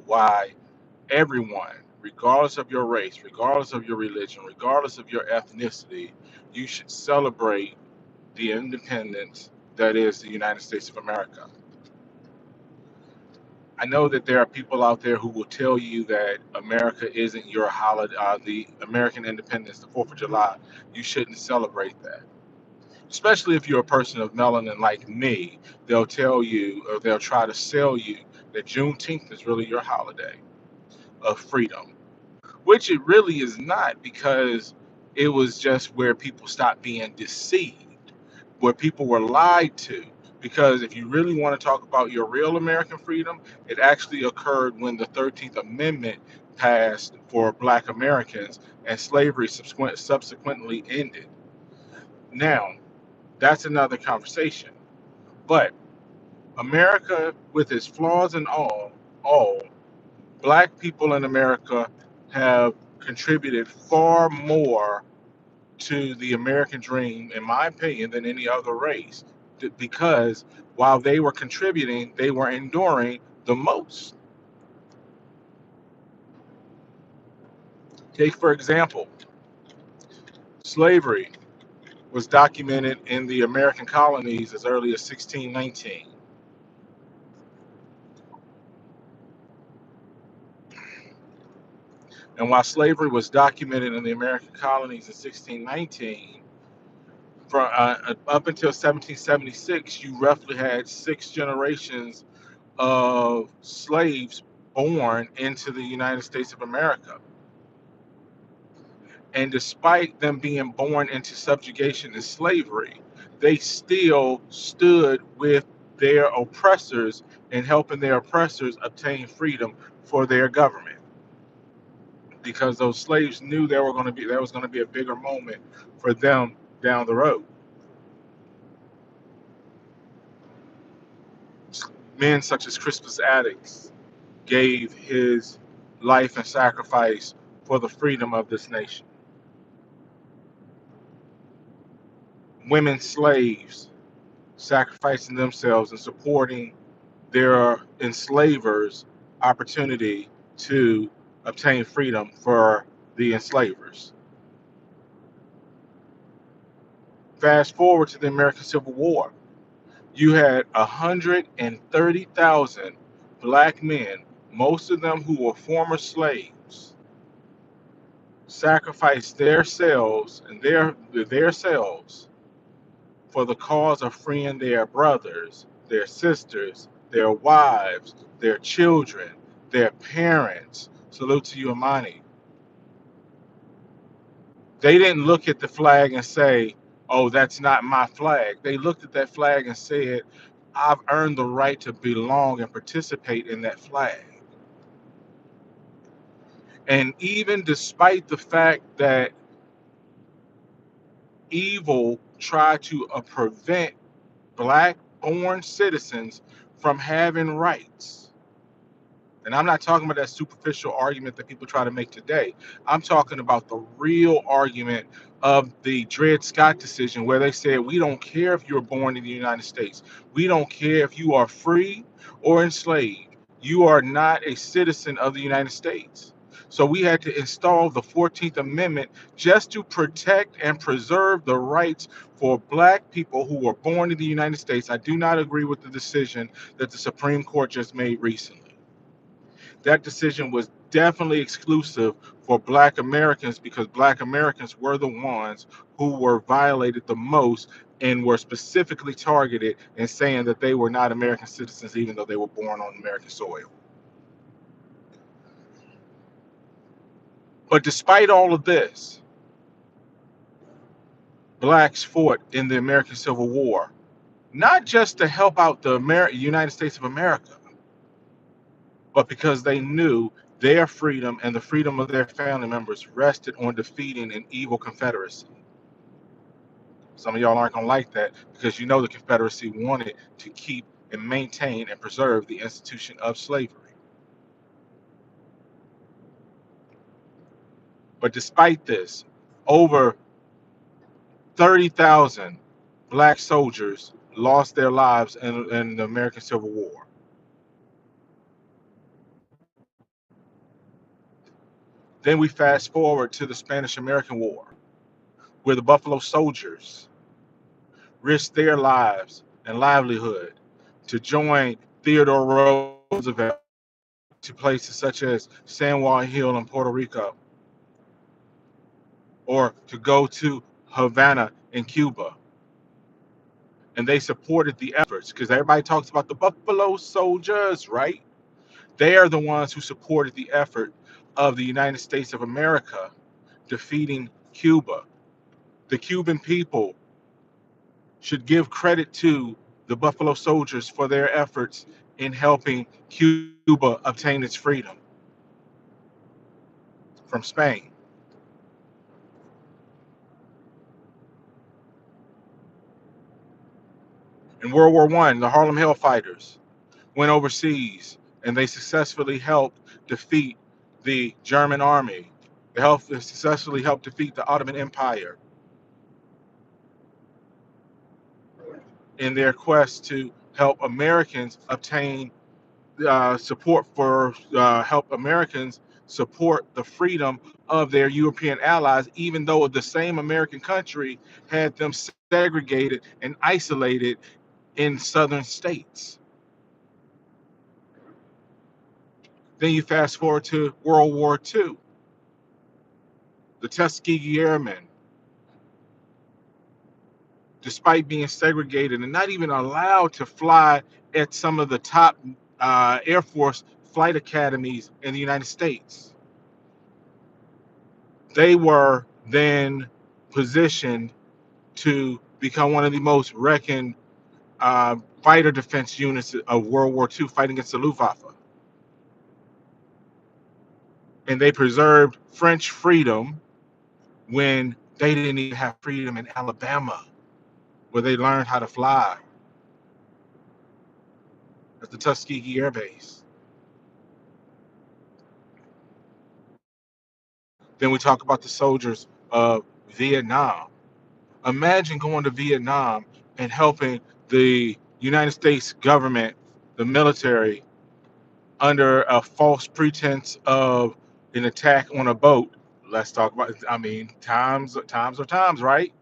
why everyone, regardless of your race, regardless of your religion, regardless of your ethnicity, you should celebrate the independence that is the United States of America. I know that there are people out there who will tell you that America isn't your holiday, the American independence, the 4th of July. You shouldn't celebrate that. Especially if you're a person of melanin like me, they'll tell you or they'll try to sell you that Juneteenth is really your holiday of freedom, which it really is not, because it was just where people stopped being deceived, where people were lied to. Because if you really want to talk about your real American freedom, it actually occurred when the 13th Amendment passed for Black Americans and slavery subsequently ended. Now, that's another conversation. But America, with its flaws and all, Black people in America have contributed far more to the American dream, in my opinion, than any other race. Because while they were contributing, they were enduring the most. Take, for example, slavery was documented in the American colonies as early as 1619. And while slavery was documented in the American colonies in 1619, from up until 1776, you roughly had 6 generations of slaves born into the United States of America. And despite them being born into subjugation and slavery, they still stood with their oppressors and helping their oppressors obtain freedom for their government, because those slaves knew there was going to be a bigger moment for them down the road. Men such as Crispus Attucks gave his life and sacrifice for the freedom of this nation. Women slaves sacrificing themselves and supporting their enslavers' opportunity to obtain freedom for the enslavers. Fast forward to the American Civil War. You had 130,000 Black men, most of them who were former slaves, sacrificed their selves and their selves for the cause of freeing their brothers, their sisters, their wives, their children, their parents. Salute to you, Amani. They didn't look at the flag and say, oh, that's not my flag. They looked at that flag and said, I've earned the right to belong and participate in that flag. And even despite the fact that evil tried to prevent Black born citizens from having rights, and I'm not talking about that superficial argument that people try to make today. I'm talking about the real argument of the Dred Scott decision, where they said, we don't care if you're born in the United States. We don't care if you are free or enslaved. You are not a citizen of the United States. So we had to install the 14th Amendment just to protect and preserve the rights for Black people who were born in the United States. I do not agree with the decision that the Supreme Court just made recently. That decision was definitely exclusive for Black Americans, because Black Americans were the ones who were violated the most and were specifically targeted in saying that they were not American citizens even though they were born on American soil. But despite all of this, Blacks fought in the American Civil War, not just to help out the United States of America, but because they knew their freedom and the freedom of their family members rested on defeating an evil Confederacy. Some of y'all aren't going to like that, because you know the Confederacy wanted to keep and maintain and preserve the institution of slavery. But despite this, over 30,000 Black soldiers lost their lives in the American Civil War. Then we fast forward to the Spanish American War, where the Buffalo Soldiers risked their lives and livelihood to join Theodore Roosevelt to places such as San Juan Hill in Puerto Rico, or to go to Havana in Cuba. And they supported the efforts because everybody talks about the Buffalo Soldiers, right? They are the ones who supported the effort of the United States of America defeating Cuba. The Cuban people should give credit to the Buffalo Soldiers for their efforts in helping Cuba obtain its freedom from Spain. In World War One, the Harlem Hellfighters went overseas and they successfully helped defeat the German army. They successfully helped defeat the Ottoman Empire in their quest to help Americans obtain help Americans support the freedom of their European allies, even though the same American country had them segregated and isolated in southern states. Then you fast forward to World War II, the Tuskegee Airmen, despite being segregated and not even allowed to fly at some of the top Air Force flight academies in the United States, they were then positioned to become one of the most reckoned fighter defense units of World War II, fighting against the Luftwaffe. And they preserved French freedom when they didn't even have freedom in Alabama, where they learned how to fly at the Tuskegee Air Base. Then we talk about the soldiers of Vietnam. Imagine going to Vietnam and helping the United States government, the military, under a false pretense of an attack on a boat. Let's talk about, I mean, times are times, right?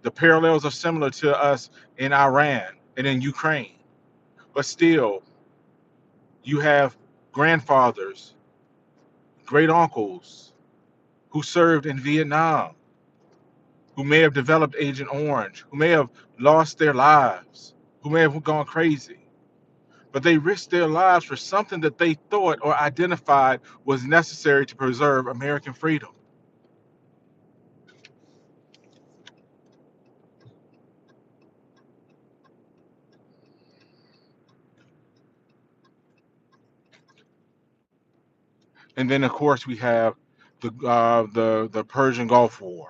The parallels are similar to us in Iran and in Ukraine. But still, you have grandfathers, great uncles who served in Vietnam, who may have developed Agent Orange, who may have lost their lives, who may have gone crazy. But they risked their lives for something that they thought or identified was necessary to preserve American freedom. And then, of course, we have the Persian Gulf War,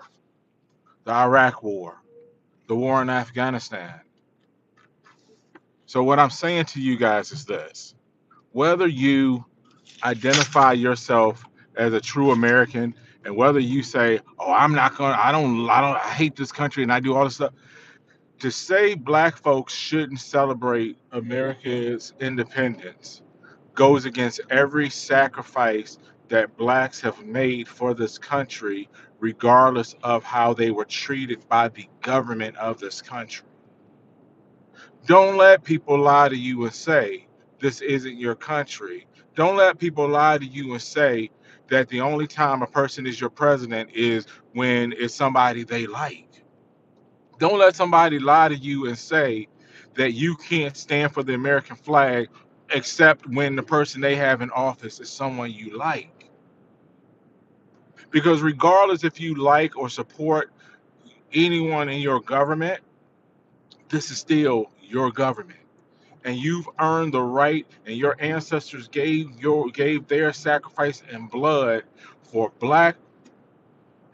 the Iraq War, the war in Afghanistan. So what I'm saying to you guys is this: whether you identify yourself as a true American, and whether you say, "Oh, I'm not gonna, I hate this country and I do all this stuff," to say Black folks shouldn't celebrate America's independence goes against every sacrifice that Blacks have made for this country, regardless of how they were treated by the government of this country. Don't let people lie to you and say this isn't your country. Don't let people lie to you and say that the only time a person is your president is when it's somebody they like. Don't let somebody lie to you and say that you can't stand for the American flag except when the person they have in office is someone you like. Because regardless if you like or support anyone in your government, this is still your government. And you've earned the right, and your ancestors gave their sacrifice and blood for Black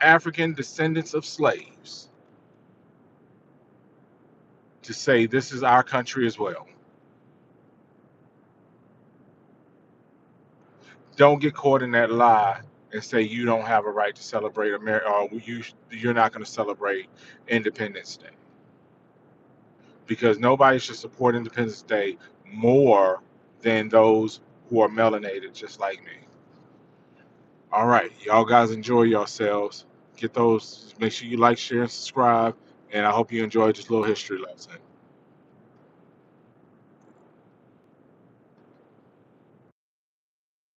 African descendants of slaves to say this is our country as well. Don't get caught in that lie and say you don't have a right to celebrate America, or you're not going to celebrate Independence Day, because nobody should support Independence Day more than those who are melanated just like me. All right, y'all guys enjoy yourselves. Get those. Make sure you like, share, and subscribe. And I hope you enjoyed this little history lesson.